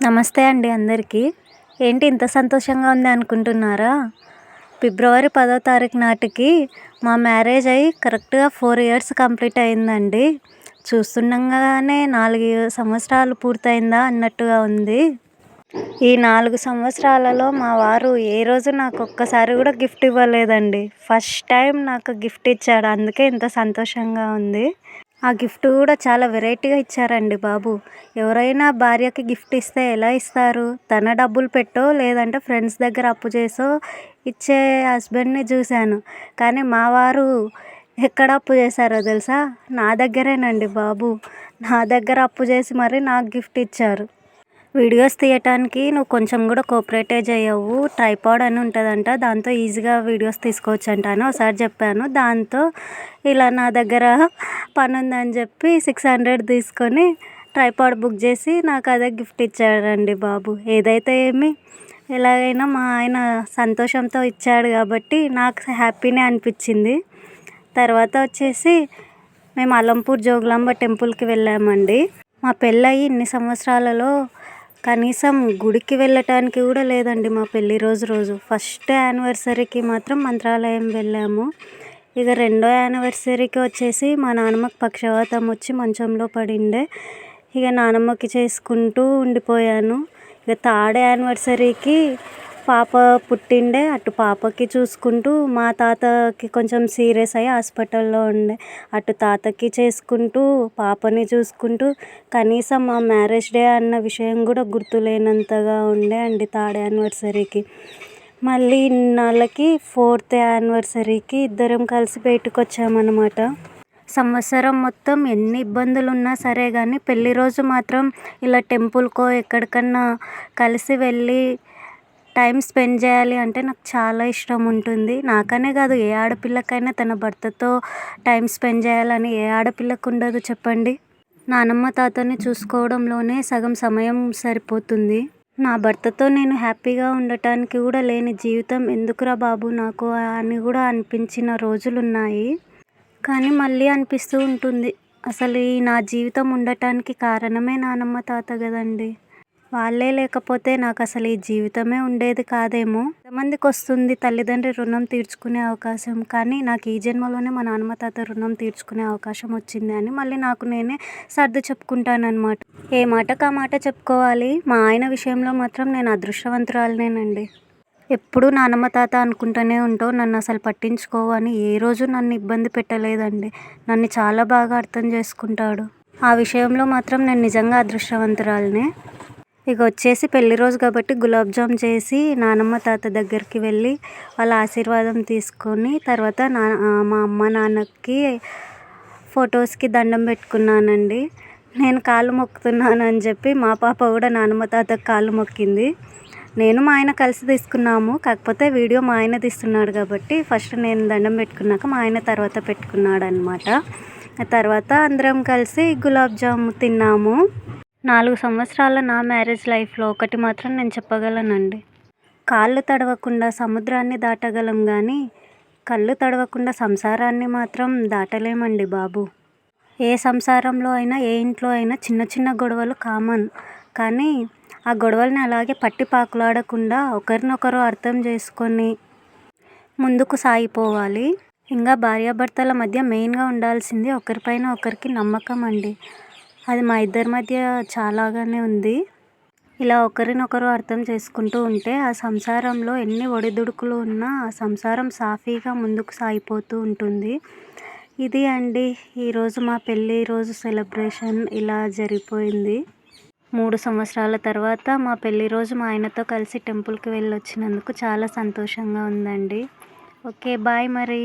నమస్తే అండి అందరికీ. ఏంటి ఇంత సంతోషంగా ఉంది అనుకుంటున్నారా? ఫిబ్రవరి 10వ తారీఖు నాటికి మా మ్యారేజ్ అయ్యి కరెక్ట్‌గా 4 ఇయర్స్ కంప్లీట్ అయిందండి. చూస్తుండగానే 4 సంవత్సరాలు పూర్తయిందా అన్నట్టుగా ఉంది. ఈ 4 సంవత్సరాలలో మా వారు ఏ రోజు నాకు ఒక్కసారి కూడా గిఫ్ట్ ఇవ్వలేదండి. ఫస్ట్ టైం నాకు గిఫ్ట్ ఇచ్చాడు. అందుకే ఇంత సంతోషంగా ఉంది. ఆ గిఫ్ట్ కూడా చాలా వెరైటీగా ఇచ్చారండి బాబు. ఎవరైనా భార్యకి గిఫ్ట్ ఇస్తే ఎలా ఇస్తారు? తన డబ్బులు పెట్టో లేదంటే ఫ్రెండ్స్ దగ్గర అప్పు చేసో ఇచ్చే హస్బెండ్‌ని చూశాను. కానీ మా వారు ఎక్కడ అప్పు చేశారో తెలుసా? నా దగ్గరేనండి బాబు. నా దగ్గర అప్పు చేసి మరి నాకు గిఫ్ట్ ఇచ్చారు. వీడియోస్ తీయటానికి నువ్వు కొంచెం కూడా కోఆపరేటే చేయవు. ట్రైపాడ్ అని ఉంటుందంట, దాంతో ఈజీగా వీడియోస్ తీసుకోవచ్చంట అని ఒకసారి చెప్పాను. దాంతో ఇలా నా దగ్గర పని ఉందని చెప్పి 600 తీసుకొని ట్రైపాడ్ బుక్ చేసి నాకు అదే గిఫ్ట్ ఇచ్చాడండి బాబు. ఏదైతే ఏమి, ఎలాగైనా మా ఆయన సంతోషంతో ఇచ్చాడు కాబట్టి నాకు హ్యాపీనే అనిపించింది. తర్వాత వచ్చేసి మేము అలంపూర్ జోగులాంబ టెంపుల్కి వెళ్ళామండి. మా పెళ్ళయి ఇన్ని సంవత్సరాలలో కనీసం గుడికి వెళ్ళటానికి కూడా లేదండి మా పెళ్ళి రోజు. ఫస్ట్ యానివర్సరీకి మాత్రం మంత్రాలయం వెళ్ళాము. ఇక రెండో యానివర్సరీకి వచ్చేసి మా నాన్నమ్మకి పక్షవాతం వచ్చి మంచంలో పడిండే. ఇక నానమ్మకి చేసుకుంటూ ఉండిపోయాను. ఇక థర్డ్ యానివర్సరీకి పాప పుట్టిండే, అటు పాపకి చూసుకుంటూ మా తాతకి కొంచెం సీరియస్ అయ్యి హాస్పిటల్లో ఉండే, అటు తాతకి చేసుకుంటూ పాపని చూసుకుంటూ కనీసం మా మ్యారేజ్ డే అన్న విషయం కూడా గుర్తులేనంతగా ఉండే అండి థర్డ్ యానివర్సరీకి. మళ్ళీ ఇన్నాళ్ళకి ఫోర్త్ యానివర్సరీకి ఇద్దరం కలిసి బయటకు వచ్చామన్నమాట. సంవత్సరం మొత్తం ఎన్ని ఇబ్బందులు ఉన్నా సరే కానీ పెళ్లి రోజు మాత్రం ఇలా టెంపుల్కో ఎక్కడికన్నా కలిసి వెళ్ళి టైం స్పెండ్ చేయాలి అంటే నాకు చాలా ఇష్టం ఉంటుంది. నాకనే కాదు, ఏ ఆడపిల్లకైనా తన భర్తతో టైం స్పెండ్ చేయాలని ఏ ఆడపిల్లకు ఉండదు చెప్పండి. నానమ్మ తాతని చూసుకోవడంలోనే సగం సమయం సరిపోతుంది. నా భర్తతో నేను హ్యాపీగా ఉండటానికి కూడా లేని జీవితం ఎందుకురా బాబు నాకు అని కూడా అనిపించిన రోజులున్నాయి. కానీ మళ్ళీ అనిపిస్తూ ఉంటుంది, అసలు ఈ నా జీవితం ఉండటానికి కారణమే నానమ్మ తాత కదండి. వాళ్ళే లేకపోతే నాకు అసలు ఈ జీవితమే ఉండేది కాదేమో. ఎంతమందికి వస్తుంది తల్లిదండ్రి రుణం తీర్చుకునే అవకాశం, కానీ నాకు ఈ జన్మలోనే మా నాన్నమ్మ తాత రుణం తీర్చుకునే అవకాశం వచ్చింది అని మళ్ళీ నాకు నేనే సర్ది చెప్పుకుంటానన్నమాట. ఏ మాటకు ఆ మాట చెప్పుకోవాలి. మా ఆయన విషయంలో మాత్రం నేను అదృష్టవంతురాలినేనండి. ఎప్పుడూ నానమ్మ తాత అనుకుంటూనే ఉంటావు, నన్ను అసలు పట్టించుకోవు అని ఏ రోజు నన్ను ఇబ్బంది పెట్టలేదండి. నన్ను చాలా బాగా అర్థం చేసుకుంటాడు. ఆ విషయంలో మాత్రం నేను నిజంగా అదృష్టవంతురాలినే. ఇక వచ్చేసి పెళ్లి రోజు కాబట్టి గులాబ్ జామ్ చేసి నానమ్మ తాత దగ్గరికి వెళ్ళి వాళ్ళ ఆశీర్వాదం తీసుకొని తర్వాత మా అమ్మ నాన్నకి ఫొటోస్కి దండం పెట్టుకున్నానండి. నేను కాళ్ళు మొక్కుతున్నాను అని చెప్పి మా పాప కూడా నానమ్మ తాతకి కాళ్ళు మొక్కింది. నేను మా ఆయన కలిసి తీసుకున్నాము. కాకపోతే వీడియో మా ఆయన తీస్తున్నాడు కాబట్టి ఫస్ట్ నేను దండం పెట్టుకున్నాక మా ఆయన తర్వాత పెట్టుకున్నాడు అనమాట. తర్వాత అందరం కలిసి గులాబ్ జామ్ తిన్నాము. 4 సంవత్సరాల నా మ్యారేజ్ లైఫ్లో ఒకటి మాత్రం నేను చెప్పగలనండి, కాళ్ళు తడవకుండా సముద్రాన్ని దాటగలం కానీ కళ్ళు తడవకుండా సంసారాన్ని మాత్రం దాటలేమండి బాబు. ఏ సంసారంలో అయినా ఏ ఇంట్లో అయినా చిన్న చిన్న గొడవలు కామన్. కానీ ఆ గొడవల్ని అలాగే పట్టి పాకులాడకుండా ఒకరినొకరు అర్థం చేసుకొని ముందుకు సాగిపోవాలి. ఇంకా భార్యాభర్తల మధ్య మెయిన్గా ఉండాల్సింది ఒకరిపైన ఒకరికి నమ్మకం అండి. అది మా ఇద్దరి మధ్య చాలాగానే ఉంది. ఇలా ఒకరినొకరు అర్థం చేసుకుంటూ ఉంటే ఆ సంసారంలో ఎన్ని ఒడిదుడుకులు ఉన్నా ఆ సంసారం సాఫీగా ముందుకు సాగిపోతూ ఉంటుంది. ఇది అండి ఈరోజు మా పెళ్ళి రోజు సెలబ్రేషన్ ఇలా జరిగిపోయింది. 3 సంవత్సరాల తర్వాత మా పెళ్ళి రోజు మా ఆయనతో కలిసి టెంపుల్కి వెళ్ళి వచ్చినందుకు చాలా సంతోషంగా ఉందండి. ఓకే, బాయ్ మరి.